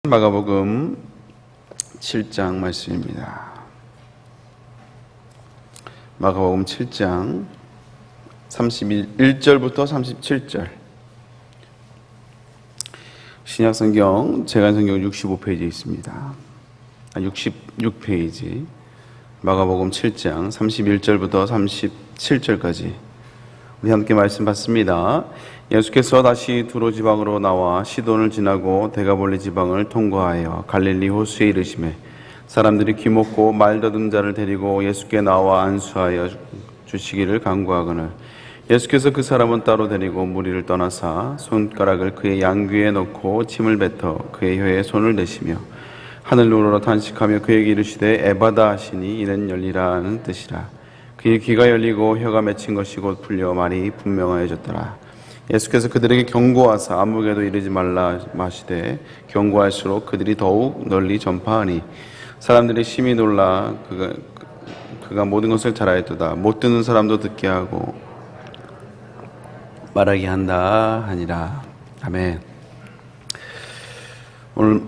마가복음 7장 말씀입니다. 마가복음 7장 31절부터 37절. 신약성경 재간성경 65페이지에 있습니다. 66페이지. 마가복음 7장 31절부터 37절까지 우리 함께 말씀 받습니다. 예수께서 다시 두로 지방으로 나와 시돈을 지나고 데가볼리 지방을 통과하여 갈릴리 호수에 이르시매 사람들이 귀먹고 말 더듬 자를 데리고 예수께 나와 안수하여 주시기를 간구하거늘 예수께서 그 사람은 따로 데리고 무리를 떠나사 손가락을 그의 양귀에 넣고 침을 뱉어 그의 혀에 손을 대시며 하늘로 우러러 탄식하며 그에게 이르시되 에바다 하시니 이는 열리라 하는 뜻이라. 그의 귀가 열리고 혀가 맺힌 것이 곧 풀려 말이 분명하여졌더라. 예수께서 그들에게 경고하사 아무에게도 이르지 말라 마시되 경고할수록 그들이 더욱 널리 전파하니 사람들이 심히 놀라 그가 모든 것을 잘하였도다. 못 듣는 사람도 듣게 하고 말하게 한다 하니라. 아멘. 오늘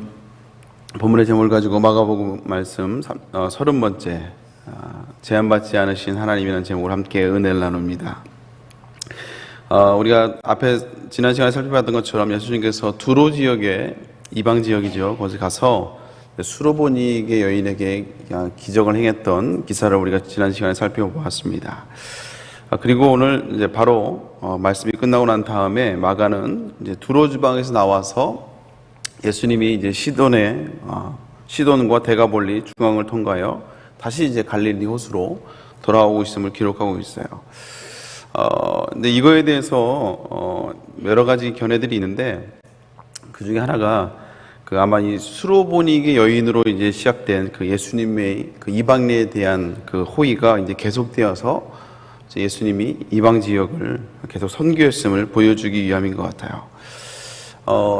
본문의 제목을 가지고 마가복음 말씀 30번째 제한받지 않으신 하나님이라는 제목으로 함께 은혜를 나눕니다. 우리가 앞에 지난 시간에 살펴봤던 것처럼 예수님께서 두로 지역의 이방 지역이죠. 거기 가서 수로보니게 여인에게 기적을 행했던 기사를 우리가 지난 시간에 살펴보았습니다. 그리고 오늘 이제 바로 말씀이 끝나고 난 다음에 마가는 이제 두로 지방에서 나와서 예수님이 이제 시돈과 데가볼리 중앙을 통과하여 다시 이제 갈릴리 호수로 돌아오고 있음을 기록하고 있어요. 근데 이거에 대해서 여러 가지 견해들이 있는데 그 중에 하나가 아마 이 수로보니게 여인으로 이제 시작된 그 예수님의 그 이방인에 대한 그 호의가 이제 계속되어서 예수님이 이방 지역을 계속 선교했음을 보여주기 위함인 것 같아요.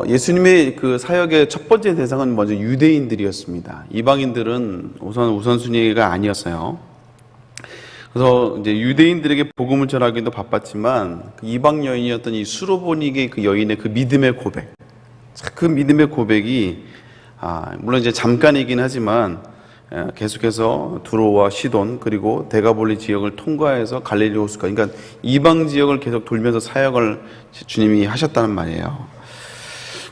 예수님의 그 사역의 첫 번째 대상은 먼저 유대인들이었습니다. 이방인들은 우선순위가 아니었어요. 그래서 이제 유대인들에게 복음을 전하기도 바빴지만 그 이방 여인이었던 이 수로보니게 그 여인의 그 믿음의 고백, 그 믿음의 고백이 물론 이제 잠깐이긴 하지만 계속해서 두로와 시돈 그리고 데가볼리 지역을 통과해서 갈릴리 호수까지, 그러니까 이방 지역을 계속 돌면서 사역을 주님이 하셨다는 말이에요.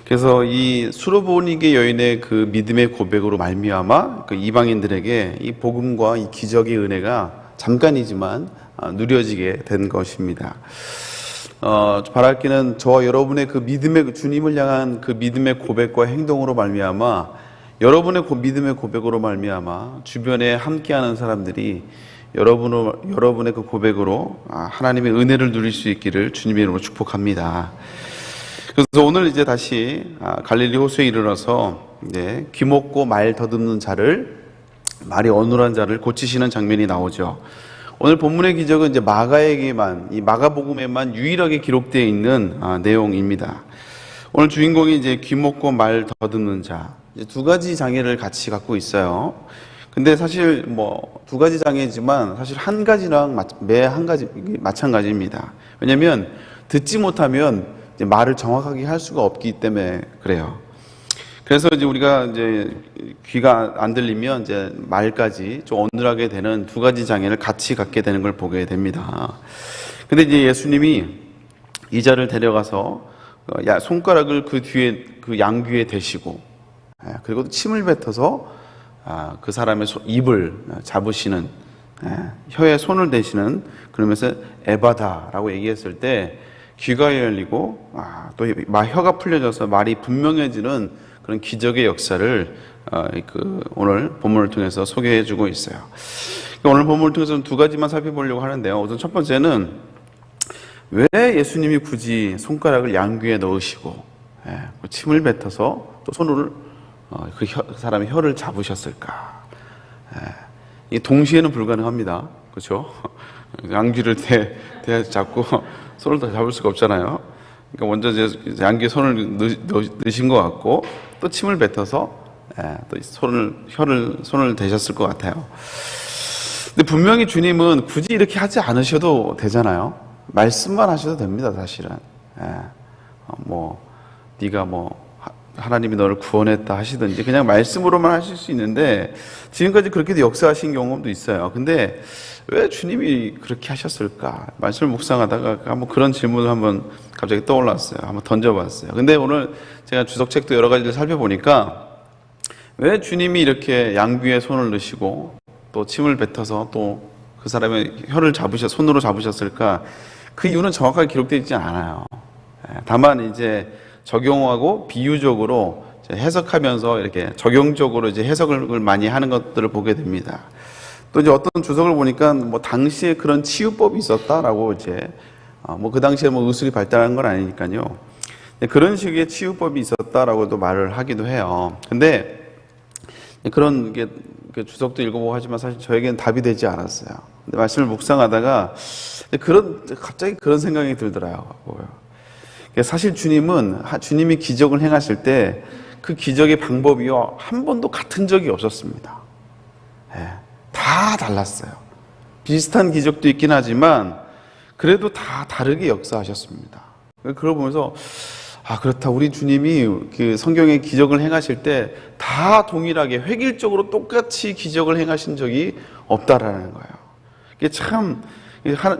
그래서 이 수로보니게 여인의 그 믿음의 고백으로 말미암아 그 이방인들에게 이 복음과 이 기적의 은혜가 잠깐이지만 누려지게 된 것입니다. 바랄기는 저와 여러분의 그 믿음의 주님을 향한 그 믿음의 고백과 행동으로 말미암아 여러분의 믿음의 고백으로 말미암아 주변에 함께하는 사람들이 여러분의 그 고백으로 하나님의 은혜를 누릴 수 있기를 주님의 이름으로 축복합니다. 그래서 오늘 이제 다시 갈릴리 호수에 이르러서 이제 귀먹고 말 더듬는 자를, 말이 어눌한 자를 고치시는 장면이 나오죠. 오늘 본문의 기적은 이제 마가에게만, 이 마가복음에만 유일하게 기록되어 있는 내용입니다. 오늘 주인공이 이제 귀먹고 말 더듬는 자, 이제 두 가지 장애를 같이 갖고 있어요. 근데 사실 두 가지 장애지만 사실 한 가지랑 한 가지 마찬가지입니다. 왜냐하면 듣지 못하면 이제 말을 정확하게 할 수가 없기 때문에 그래요. 그래서 이제 우리가 이제 귀가 안 들리면 이제 말까지 좀 어눌하게 되는 두 가지 장애를 같이 갖게 되는 걸 보게 됩니다. 근데 이제 예수님이 이 자를 데려가서 손가락을 그 뒤에 그 양귀에 대시고 그리고 침을 뱉어서 그 사람의 입을 잡으시는, 혀에 손을 대시는, 그러면서 에바다라고 얘기했을 때 귀가 열리고 또 혀가 풀려져서 말이 분명해지는 그런 기적의 역사를 오늘 본문을 통해서 소개해주고 있어요. 오늘 본문을 통해서 두 가지만 살펴보려고 하는데요. 우선 첫 번째는 왜 예수님이 굳이 손가락을 양귀에 넣으시고 침을 뱉어서 또 손으로 그 사람의 혀를 잡으셨을까? 이 동시에는 불가능합니다. 그렇죠? 양귀를 잡고 손을 다 잡을 수가 없잖아요. 그러니까 먼저 양귀에 손을 넣으신 것 같고 또 침을 뱉어서 또 손을 대셨을 것 같아요. 근데 분명히 주님은 굳이 이렇게 하지 않으셔도 되잖아요. 말씀만 하셔도 됩니다, 사실은. 네가 하나님이 너를 구원했다 하시든지 그냥 말씀으로만 하실 수 있는데 지금까지 그렇게도 역사하신 경험도 있어요. 근데 왜 주님이 그렇게 하셨을까? 말씀을 묵상하다가 한번 그런 질문을 한번 갑자기 떠올랐어요. 한번 던져봤어요. 근데 오늘 제가 주석책도 여러 가지를 살펴보니까 왜 주님이 이렇게 양귀에 손을 넣으시고 또 침을 뱉어서 또 그 사람의 혀를 손으로 잡으셨을까? 그 이유는 정확하게 기록되어 있지 않아요. 다만 이제 적용하고 비유적으로 해석하면서 이렇게 적용적으로 이제 해석을 많이 하는 것들을 보게 됩니다. 또 이제 어떤 주석을 보니까 뭐 당시에 그런 치유법이 있었다라고 이제 뭐 그 당시에 뭐 의술이 발달한 건 아니니까요. 그런 식의 치유법이 있었다라고도 말을 하기도 해요. 근데 그런 게 주석도 읽어보고 하지만 사실 저에게는 답이 되지 않았어요. 근데 말씀을 묵상하다가 갑자기 그런 생각이 들더라고요. 사실 주님이 기적을 행하실 때 그 기적의 방법이요 한 번도 같은 적이 없었습니다. 다 달랐어요. 비슷한 기적도 있긴 하지만 그래도 다 다르게 역사하셨습니다. 그걸 보면서 그렇다. 우리 주님이 그 성경에 기적을 행하실 때 다 동일하게 획일적으로 똑같이 기적을 행하신 적이 없다라는 거예요. 이게 참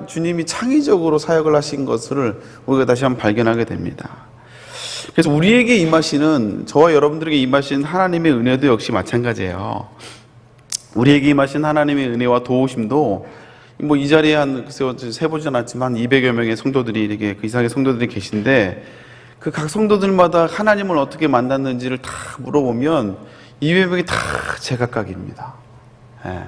주님이 창의적으로 사역을 하신 것을 우리가 다시 한번 발견하게 됩니다. 그래서 우리에게 임하시는, 저와 여러분들에게 임하신 하나님의 은혜도 역시 마찬가지예요. 우리에게 임하신 하나님의 은혜와 도우심도 뭐 이 자리에 세보진 않았지만 200여 명의 성도들이 이렇게 그 이상의 성도들이 계신데 그 각 성도들마다 하나님을 어떻게 만났는지를 다 물어보면 200명이 다 제각각입니다. 다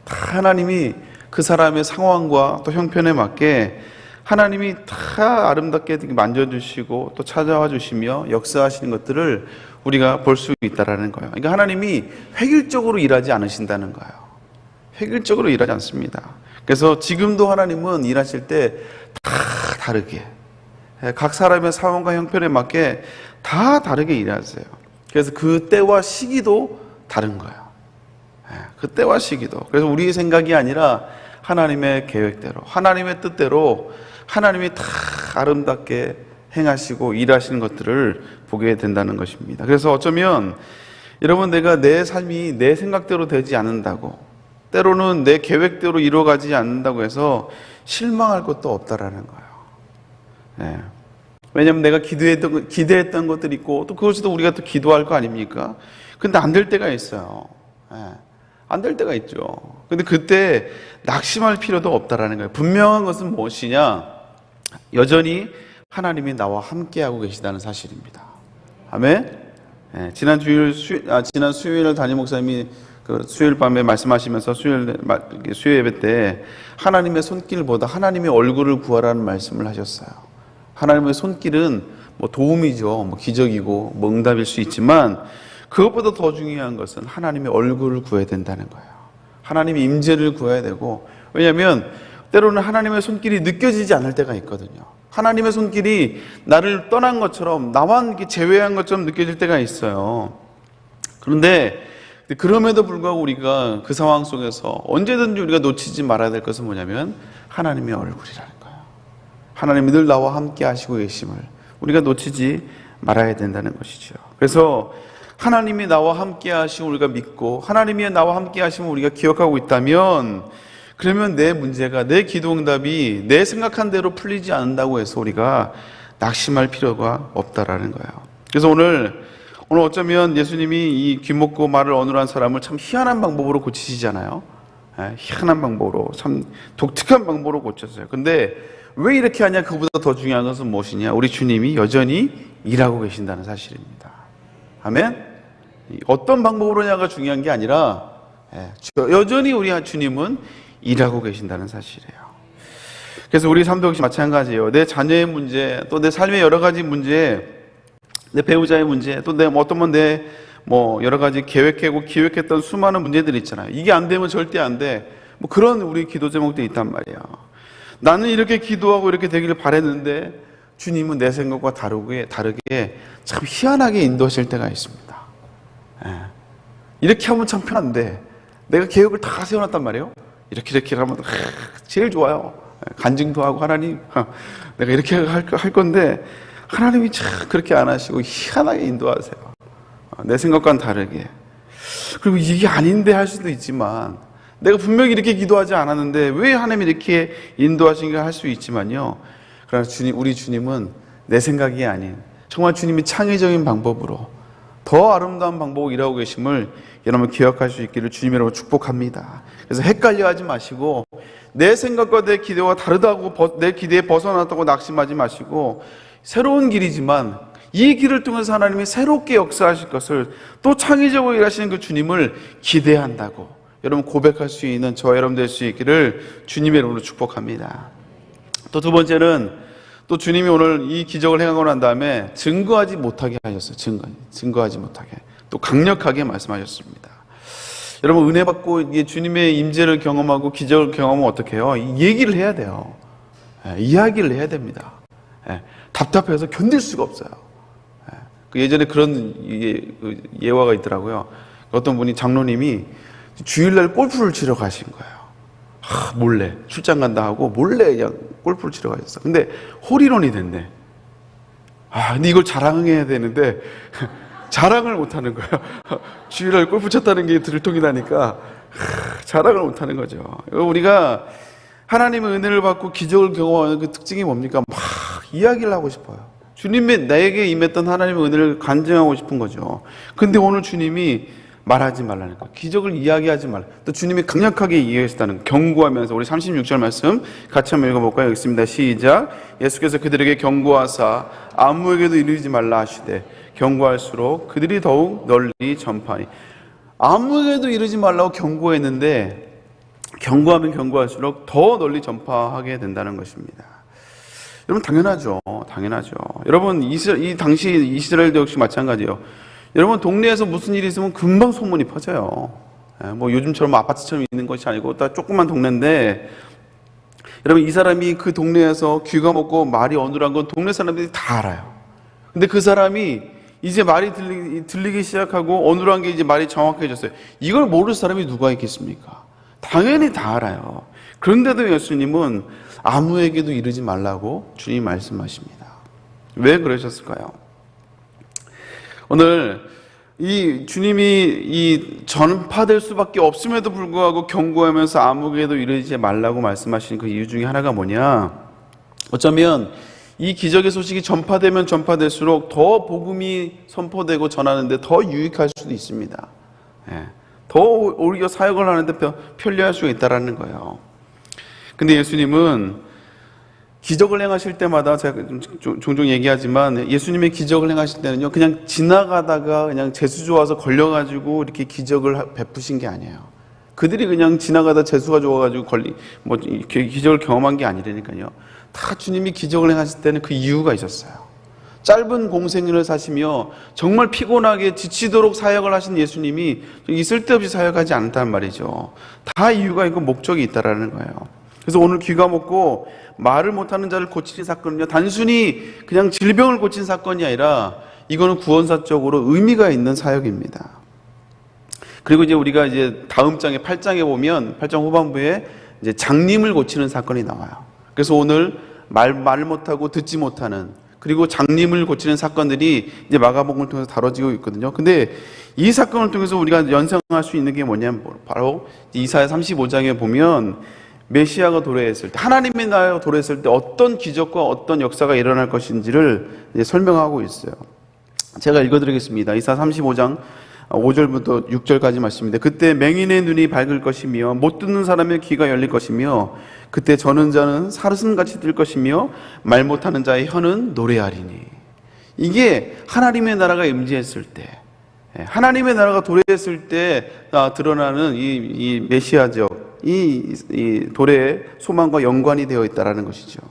하나님이 그 사람의 상황과 또 형편에 맞게 하나님이 다 아름답게 만져주시고 또 찾아와 주시며 역사하시는 것들을 우리가 볼 수 있다는 거예요. 그러니까 하나님이 획일적으로 일하지 않으신다는 거예요. 획일적으로 일하지 않습니다. 그래서 지금도 하나님은 일하실 때 다 다르게 각 사람의 상황과 형편에 맞게 다 다르게 일하세요. 그래서 그 때와 시기도 다른 거예요. 그 때와 시기도. 그래서 우리의 생각이 아니라 하나님의 계획대로, 하나님의 뜻대로 하나님이 다 아름답게 행하시고 일하시는 것들을 보게 된다는 것입니다. 그래서 어쩌면 여러분, 내가 내 삶이 내 생각대로 되지 않는다고, 때로는 내 계획대로 이루어가지 않는다고 해서 실망할 것도 없다라는 거예요. 왜냐하면 내가 기대했던 것들이 있고 또 그것도 우리가 또 기도할 거 아닙니까? 근데 안 될 때가 있어요. 안 될 때가 있죠. 근데 그때 낙심할 필요도 없다라는 거예요. 분명한 것은 무엇이냐? 여전히 하나님이 나와 함께하고 계시다는 사실입니다. 아멘. 지난 수요일 담임 목사님이 그 수요일 밤에 말씀하시면서 수요 예배 때 하나님의 손길보다 하나님의 얼굴을 구하라는 말씀을 하셨어요. 하나님의 손길은 뭐 도움이죠. 뭐 기적이고 뭐 응답일 수 있지만 그것보다 더 중요한 것은 하나님의 얼굴을 구해야 된다는 거예요. 하나님의 임재를 구해야 되고, 왜냐하면 때로는 하나님의 손길이 느껴지지 않을 때가 있거든요. 하나님의 손길이 나를 떠난 것처럼, 나만 제외한 것처럼 느껴질 때가 있어요. 그런데 그럼에도 불구하고 우리가 그 상황 속에서 언제든지 우리가 놓치지 말아야 될 것은 뭐냐면 하나님의 얼굴이라는 거예요. 하나님이 늘 나와 함께 하시고 계심을 우리가 놓치지 말아야 된다는 것이죠. 그래서 하나님이 나와 함께 하시고 우리가 믿고 하나님이 나와 함께 하시면 우리가 기억하고 있다면, 그러면 내 문제가, 내 기도응답이 내 생각한 대로 풀리지 않는다고 해서 우리가 낙심할 필요가 없다라는 거예요. 그래서 오늘 어쩌면 예수님이 이 귀먹고 말을 어눌한 사람을 참 희한한 방법으로 고치시잖아요. 희한한 방법으로, 참 독특한 방법으로 고쳤어요. 근데 왜 이렇게 하냐? 그보다 더 중요한 것은 무엇이냐? 우리 주님이 여전히 일하고 계신다는 사실입니다. 아멘? 어떤 방법으로냐가 중요한 게 아니라 여전히 우리 주님은 일하고 계신다는 사실이에요. 그래서 우리 삶도 역시 마찬가지예요. 내 자녀의 문제, 또 내 삶의 여러 가지 문제, 내 배우자의 문제, 또 어떤 내 여러 가지 기획했던 수많은 문제들이 있잖아요. 이게 안 되면 절대 안 돼. 뭐 그런 우리 기도 제목도 있단 말이에요. 나는 이렇게 기도하고 이렇게 되기를 바랬는데 주님은 내 생각과 다르게 참 희한하게 인도하실 때가 있습니다. 이렇게 하면 참 편한데 내가 계획을 다 세워놨단 말이에요. 이렇게 하면 제일 좋아요. 간증도 하고 하나님 내가 이렇게 할 건데 하나님이 참 그렇게 안 하시고 희한하게 인도하세요. 내 생각과는 다르게. 그리고 이게 아닌데 할 수도 있지만, 내가 분명히 이렇게 기도하지 않았는데 왜 하나님이 이렇게 인도하신가 할 수 있지만요. 그러나 우리 주님은 내 생각이 아닌 정말 주님이 창의적인 방법으로 더 아름다운 방법으로 일하고 계심을 여러분 기억할 수 있기를 주님 여러분 축복합니다. 그래서 헷갈려 하지 마시고, 내 생각과 내 기대와 다르다고 내 기대에 벗어났다고 낙심하지 마시고, 새로운 길이지만 이 길을 통해서 하나님이 새롭게 역사하실 것을, 또 창의적으로 일하시는 그 주님을 기대한다고 여러분 고백할 수 있는 저와 여러분 될 수 있기를 주님의 이름으로 축복합니다. 또 두 번째는, 또 주님이 오늘 이 기적을 행하고 난 다음에 증거하지 못하게 하셨어요. 증거하지 못하게. 또 강력하게 말씀하셨습니다. 여러분, 은혜 받고 주님의 임재를 경험하고 기적을 경험하면 어떻게 해요? 얘기를 해야 돼요. 이야기를 해야 됩니다. 답답해서 견딜 수가 없어요. 예전에 그런 예화가 있더라고요. 어떤 분이, 장로님이 주일날 골프를 치러 가신 거예요. 몰래 출장 간다 하고 몰래 그냥 골프를 치러 가셨어. 근데 홀인원이 됐네. 근데 이걸 자랑해야 되는데 자랑을 못 하는 거예요. 주일날 골프 쳤다는 게 들통이 나니까 자랑을 못 하는 거죠. 우리가 하나님의 은혜를 받고 기적을 경험하는 그 특징이 뭡니까? 막 이야기를 하고 싶어요. 주님의 나에게 임했던 하나님의 은혜를 간증하고 싶은 거죠. 근데 오늘 주님이 말하지 말라는 거, 기적을 이야기하지 말라. 또 주님이 강력하게 이야기했다는, 경고하면서, 우리 36절 말씀 같이 한번 읽어볼까요? 여기 있습니다. 시작. 예수께서 그들에게 경고하사 아무에게도 이르지 말라 하시되 경고할수록 그들이 더욱 널리 전파하니. 아무에게도 이르지 말라고 경고했는데 경고하면 경고할수록 더 널리 전파하게 된다는 것입니다. 여러분, 당연하죠. 여러분, 이 당시 이스라엘도 역시 마찬가지예요. 여러분, 동네에서 무슨 일이 있으면 금방 소문이 퍼져요. 뭐 요즘처럼 아파트처럼 있는 것이 아니고 딱 조그만 동네인데, 여러분, 이 사람이 그 동네에서 귀가 먹고 말이 어눌한 건 동네 사람들이 다 알아요. 근데 그 사람이 이제 말이 들리기 시작하고 어눌한 게 이제 말이 정확해졌어요. 이걸 모르는 사람이 누가 있겠습니까? 당연히 다 알아요. 그런데도 예수님은 아무에게도 이르지 말라고 주님이 말씀하십니다. 왜 그러셨을까요? 오늘 이 주님이 전파될 수밖에 없음에도 불구하고 경고하면서 아무에게도 이르지 말라고 말씀하신 그 이유 중에 하나가 뭐냐? 어쩌면 이 기적의 소식이 전파되면 전파될수록 더 복음이 선포되고 전하는데 더 유익할 수도 있습니다. 더 오히려 사역을 하는데 편리할 수가 있다는 거예요. 근데 예수님은 기적을 행하실 때마다, 제가 종종 얘기하지만, 예수님의 기적을 행하실 때는요, 그냥 지나가다가 그냥 재수 좋아서 걸려가지고 이렇게 기적을 베푸신 게 아니에요. 그들이 그냥 지나가다 재수가 좋아가지고 기적을 경험한 게 아니라니까요. 다 주님이 기적을 행하실 때는 그 이유가 있었어요. 짧은 공생애를 사시며 정말 피곤하게 지치도록 사역을 하신 예수님이 쓸데없이 사역하지 않았다는 말이죠. 다 이유가 있고 목적이 있다라는 거예요. 그래서 오늘 귀가 먹고 말을 못하는 자를 고치는 사건은요, 단순히 그냥 질병을 고친 사건이 아니라 이거는 구원사적으로 의미가 있는 사역입니다. 그리고 이제 우리가 이제 다음 장에 8장에 보면 8장 후반부에 이제 장님을 고치는 사건이 나와요. 그래서 오늘 말 못하고 듣지 못하는, 그리고 장님을 고치는 사건들이 이제 마가복음을 통해서 다뤄지고 있거든요. 근데 이 사건을 통해서 우리가 연상할 수 있는 게 뭐냐면 바로 이사야 35장에 보면 메시아가 도래했을 때, 하나님의 나라가 도래했을 때 어떤 기적과 어떤 역사가 일어날 것인지를 이제 설명하고 있어요. 제가 읽어드리겠습니다. 이사야 35장 5절부터 6절까지 말씀인데, 그때 맹인의 눈이 밝을 것이며 못 듣는 사람의 귀가 열릴 것이며 그때 저는 자는 사슴같이 뜰 것이며 말 못하는 자의 혀는 노래하리니. 이게 하나님의 나라가 임재했을 때, 하나님의 나라가 도래했을 때 드러나는 이 메시아적 이 도래의 소망과 연관이 되어 있다는 것이죠.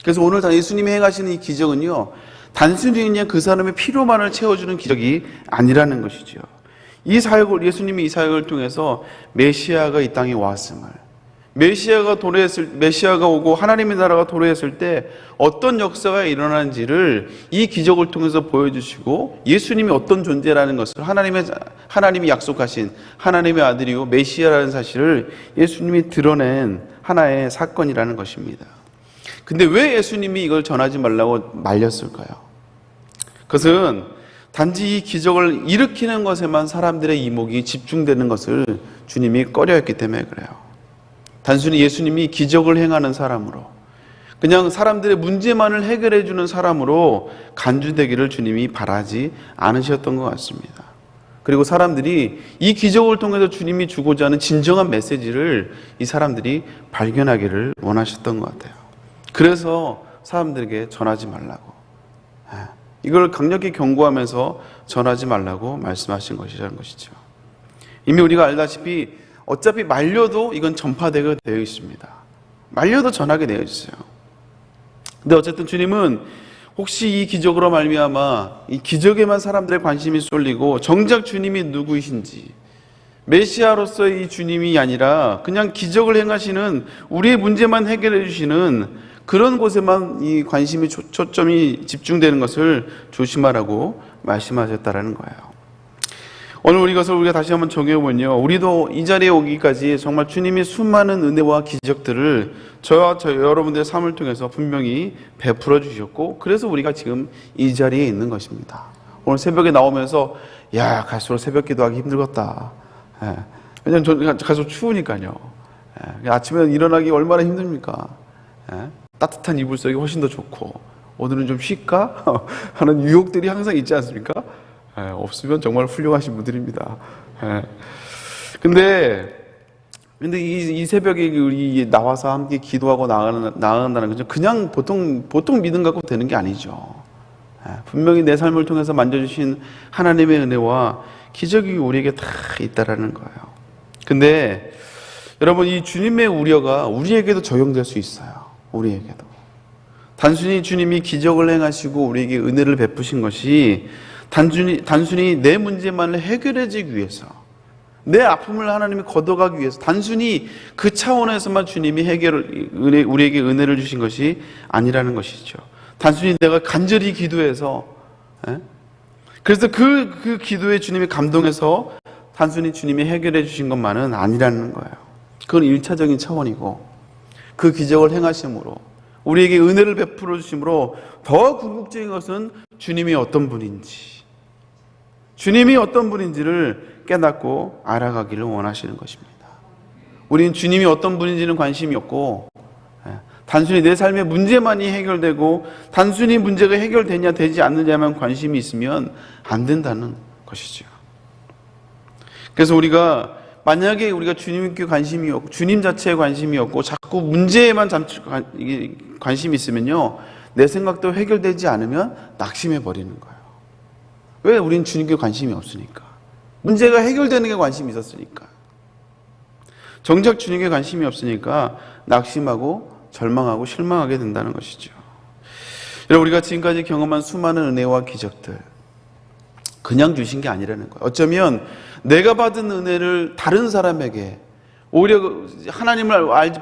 그래서 오늘 예수님이 행하시는 이 기적은요, 단순히 그냥 그 사람의 필요만을 채워주는 기적이 아니라는 것이죠. 예수님이 이 사역을 통해서 메시아가 이 땅에 왔음을, 메시아가 오고 하나님의 나라가 도래했을 때 어떤 역사가 일어나는지를 이 기적을 통해서 보여주시고, 예수님이 어떤 존재라는 것을 하나님이 약속하신 하나님의 아들이고 메시아라는 사실을 예수님이 드러낸 하나의 사건이라는 것입니다. 근데 왜 예수님이 이걸 전하지 말라고 말렸을까요? 그것은 단지 이 기적을 일으키는 것에만 사람들의 이목이 집중되는 것을 주님이 꺼려했기 때문에 그래요. 단순히 예수님이 기적을 행하는 사람으로, 그냥 사람들의 문제만을 해결해 주는 사람으로 간주되기를 주님이 바라지 않으셨던 것 같습니다. 그리고 사람들이 이 기적을 통해서 주님이 주고자 하는 진정한 메시지를 이 사람들이 발견하기를 원하셨던 것 같아요. 그래서 사람들에게 전하지 말라고, 이걸 강력히 경고하면서 전하지 말라고 말씀하신 것이라는 것이죠. 이미 우리가 알다시피 어차피 말려도 이건 전파되게 되어 있습니다. 말려도 전하게 되어 있어요. 근데 어쨌든 주님은 혹시 이 기적으로 말미암아 이 기적에만 사람들의 관심이 쏠리고 정작 주님이 누구이신지, 메시아로서의 이 주님이 아니라 그냥 기적을 행하시는, 우리의 문제만 해결해 주시는 그런 곳에만 이 관심이 초점이 집중되는 것을 조심하라고 말씀하셨다라는 거예요. 오늘 우리가 다시 한번 정해보면요, 우리도 이 자리에 오기까지 정말 주님이 수많은 은혜와 기적들을 저와 여러분들의 삶을 통해서 분명히 베풀어 주셨고, 그래서 우리가 지금 이 자리에 있는 것입니다. 오늘 새벽에 나오면서 갈수록 새벽 기도하기 힘들겠다. 왜냐면 저 갈수록 추우니까요. 아침에 일어나기 얼마나 힘듭니까? 따뜻한 이불 속이 훨씬 더 좋고, 오늘은 좀 쉴까? 하는 유혹들이 항상 있지 않습니까? 없으면 정말 훌륭하신 분들입니다. 근데 이 새벽에 우리 나와서 함께 기도하고 나아간다는 것은 그냥 보통 믿음 갖고 되는 게 아니죠. 분명히 내 삶을 통해서 만져주신 하나님의 은혜와 기적이 우리에게 다 있다라는 거예요. 근데 여러분, 이 주님의 우려가 우리에게도 적용될 수 있어요. 우리에게도. 단순히 주님이 기적을 행하시고 우리에게 은혜를 베푸신 것이 단순히 내 문제만을 해결해주기 위해서, 내 아픔을 하나님이 걷어가기 위해서 단순히 그 차원에서만 주님이 우리에게 은혜를 주신 것이 아니라는 것이죠. 단순히 내가 간절히 기도해서, 그래서 그 기도에 주님이 감동해서 단순히 주님이 해결해 주신 것만은 아니라는 거예요. 그건 1차적인 차원이고, 그 기적을 행하심으로 우리에게 은혜를 베풀어 주심으로 더 궁극적인 것은 주님이 어떤 분인지를 깨닫고 알아가기를 원하시는 것입니다. 우리는 주님이 어떤 분인지는 관심이 없고, 단순히 내 삶의 문제만이 해결되고 단순히 문제가 해결되냐 되지 않느냐만 관심이 있으면 안 된다는 것이죠. 그래서 만약에 우리가 주님께 관심이 없고 주님 자체에 관심이 없고 자꾸 문제에만 관심이 있으면요, 내 생각도 해결되지 않으면 낙심해 버리는 거예요. 왜? 우리는 주님께 관심이 없으니까. 문제가 해결되는 게 관심이 있었으니까. 정작 주님께 관심이 없으니까 낙심하고 절망하고 실망하게 된다는 것이죠. 여러분, 우리가 지금까지 경험한 수많은 은혜와 기적들, 그냥 주신 게 아니라는 거예요. 어쩌면 내가 받은 은혜를 다른 사람에게, 오히려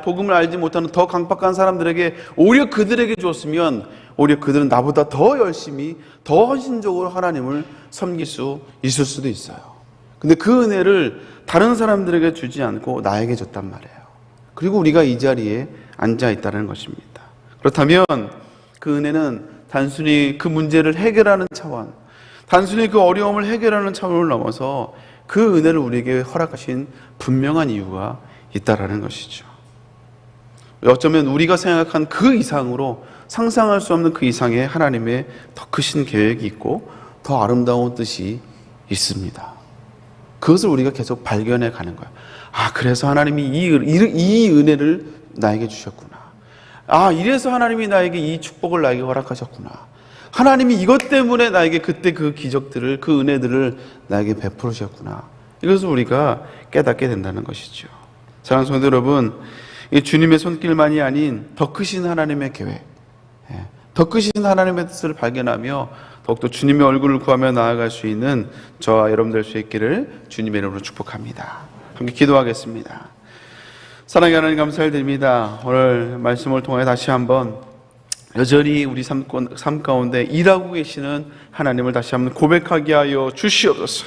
복음을 알지 못하는 더 강박한 사람들에게 오히려 그들에게 줬으면 오히려 그들은 나보다 더 열심히 더 헌신적으로 하나님을 섬길 수 있을 수도 있어요. 근데 그 은혜를 다른 사람들에게 주지 않고 나에게 줬단 말이에요. 그리고 우리가 이 자리에 앉아 있다는 것입니다. 그렇다면 그 은혜는 단순히 그 문제를 해결하는 차원, 단순히 그 어려움을 해결하는 차원을 넘어서 그 은혜를 우리에게 허락하신 분명한 이유가 있다라는 것이죠. 어쩌면 우리가 생각한 그 이상으로, 상상할 수 없는 그 이상의 하나님의 더 크신 계획이 있고 더 아름다운 뜻이 있습니다. 그것을 우리가 계속 발견해 가는 거예요. 그래서 하나님이 이 은혜를 나에게 주셨구나. 이래서 하나님이 나에게 이 축복을 나에게 허락하셨구나. 하나님이 이것 때문에 나에게 그때 그 기적들을, 그 은혜들을 나에게 베풀으셨구나. 이것을 우리가 깨닫게 된다는 것이죠. 사랑하는 성도 여러분, 이 주님의 손길만이 아닌 더 크신 하나님의 계획, 더 크신 하나님의 뜻을 발견하며 더욱더 주님의 얼굴을 구하며 나아갈 수 있는 저와 여러분 될 수 있기를 주님의 이름으로 축복합니다. 함께 기도하겠습니다. 사랑의 하나님, 감사드립니다. 오늘 말씀을 통해 다시 한번 여전히 우리 삶 가운데 일하고 계시는 하나님을 다시 한번 고백하게 하여 주시옵소서.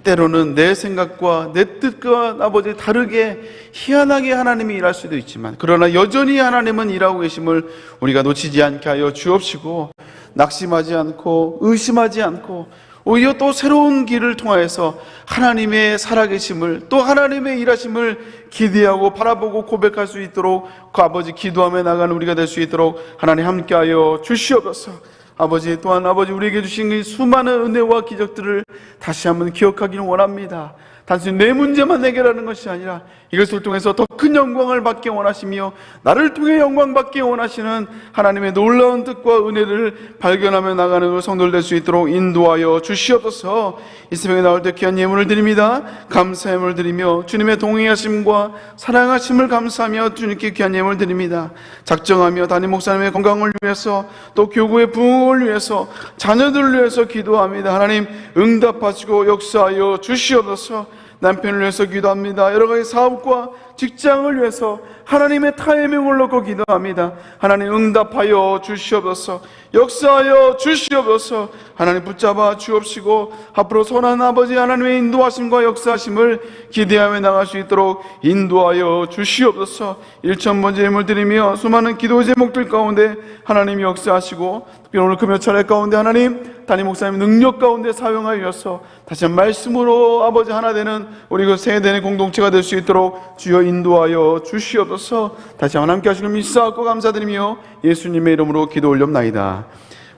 때로는 내 생각과 내 뜻과 아버지 다르게 희한하게 하나님이 일할 수도 있지만, 그러나 여전히 하나님은 일하고 계심을 우리가 놓치지 않게 하여 주옵시고, 낙심하지 않고 의심하지 않고 오히려 또 새로운 길을 통하여서 하나님의 살아계심을, 또 하나님의 일하심을 기대하고 바라보고 고백할 수 있도록 그 아버지 기도하며 나가는 우리가 될 수 있도록 하나님 함께하여 주시옵소서. 아버지, 또한 아버지 우리에게 주신 이 수많은 은혜와 기적들을 다시 한번 기억하기를 원합니다. 단순히 내 문제만 해결하는 것이 아니라 이것을 통해서 더 큰 영광을 받기 원하시며 나를 통해 영광 받기 원하시는 하나님의 놀라운 뜻과 은혜를 발견하며 나가는 성도들 될 수 있도록 인도하여 주시옵소서. 이 새벽에 나올 때 귀한 예물을 드립니다. 감사의 예물을 드리며 주님의 동행하심과 사랑하심을 감사하며 주님께 귀한 예물을 드립니다. 작정하며 담임 목사님의 건강을 위해서, 또 교구의 부흥을 위해서, 자녀들을 위해서 기도합니다. 하나님 응답하시고 역사하여 주시옵소서. 남편을 위해서 기도합니다. 여러 가지 사업과 직장을 위해서 하나님의 타의 명을 놓고 기도합니다. 하나님 응답하여 주시옵소서. 역사하여 주시옵소서. 하나님 붙잡아 주옵시고 앞으로 선한 아버지 하나님의 인도하심과 역사하심을 기대하며 나갈 수 있도록 인도하여 주시옵소서. 1,000번째 예물 드리며 수많은 기도 제목들 가운데 하나님이 역사하시고, 특별히 오늘 금요 차례 가운데 하나님 담임 목사님 능력 가운데 사용하여서 다시 한 말씀으로 아버지 하나 되는 우리 그 세대의 공동체가 될 수 있도록 주여 인도하여 주시옵소서. 다시 한번 함께 하시는 믿사옵고 감사드리며 예수님의 이름으로 기도 올렵나이다.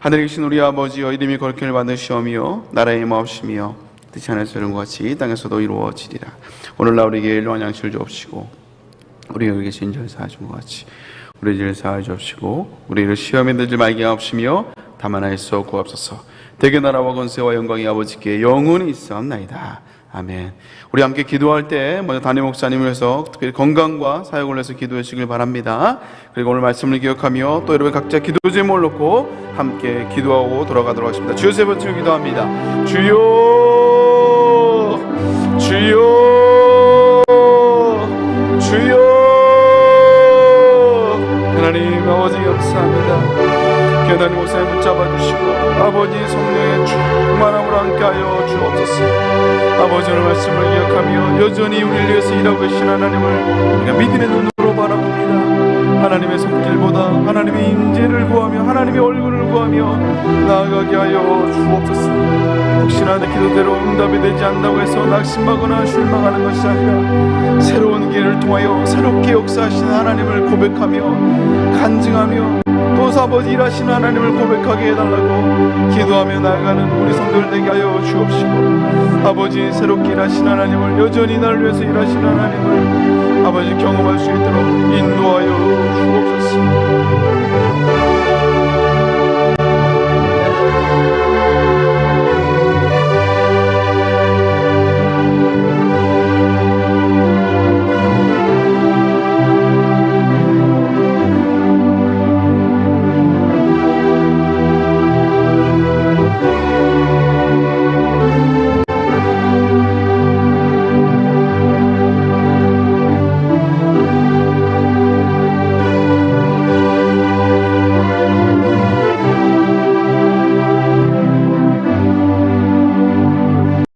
하늘에 계신 우리 아버지여, 이름이 거룩함을 받으시오며 나라의 임하옵시며 뜻이 하늘에서 이룬 것 같이 땅에서도 이루어지리라. 오늘날 우리에게 일용할 양식을 주옵시고 우리에게 계신 죄를 사하여 준 것 같이 우리 죄를 사하여 주옵시고 우리를 시험에 들지 말게 하옵시며 다만 하여서 구하옵소서. 대개 나라와 권세와 영광이 아버지께 영원히 있사옵나이다. 아멘. 우리 함께 기도할 때 먼저 담임 목사님을 위해서 특별히 건강과 사역을 위해서 기도해 주시길 바랍니다. 그리고 오늘 말씀을 기억하며 또 여러분 각자 기도 제목을 놓고 함께 기도하고 돌아가도록 하겠습니다. 주여 세 번째로 기도합니다. 주여, 주여, 주여. 하나님 아버지 감사합니다. 하나님 목사님 붙잡아 주시고 아버지 성령의 충만함으로 함께하여 주옵소서. 아버지 오늘 말씀을 기억하며 여전히 우리를 위해서 일하고 계신 하나님을 우리가 믿음의 눈으로 바라봅니다. 하나님의 손길보다 하나님의 임재를 구하며 하나님의 얼굴을 구하며 나아가게 하여 주옵소서. 혹시나 내 기도대로 응답이 되지 않는다고 해서 낙심하거나 실망하는 것이 아니라 새로운 길을 통하여 새롭게 역사하시는 하나님을 고백하며 간증하며 또 아버지 일하시는 하나님을 고백하게 해달라고 기도하며 나아가는 우리 성도들 되게 하여 주옵시고, 아버지 새롭게 일하시는 하나님을, 여전히 나를 위해서 일하시는 하나님을 아버지 경험할 수 있도록 인도하여 주옵소서.